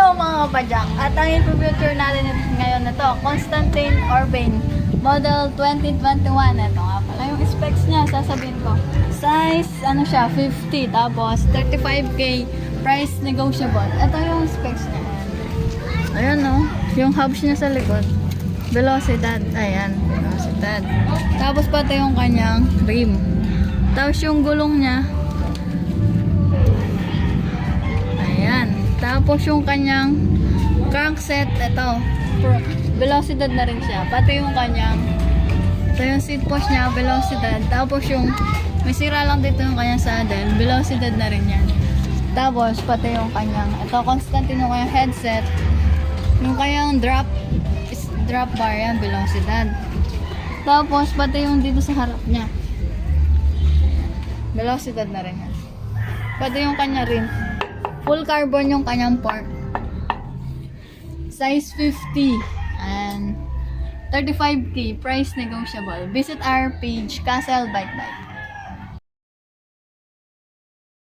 Hello mga kapadyak! At ang i-future natin ngayon na to, Constantine Urbane Model 2021. Ito nga pala yung specs niya, sasabihin ko. Size, ano siya, 50, tapos 35k, price negotiable. Ito yung specs niya. Ayan no, yung hubs niya sa likod. Velocidad, ayan, velocidad. Tapos pati yung kanyang rim. Tapos yung gulong niya, tapos yung kanyang crankset, ito, velocidad na rin siya. Pati yung kanyang, ito yung seat post niya, velocidad. Tapos yung, may sira lang dito yung kanyang saddle, velocidad na rin yan. Tapos pati yung kanyang, ito Constantine yung kanyang headset. Yung kanyang drop bar yan, velocidad. Tapos pati yung dito sa harap niya, velocidad na rin yan. Pati yung kanya rin. Full carbon yung kanyang port. Size 50 and 35k, price negotiable. Visit our page, Castle Bike Bike.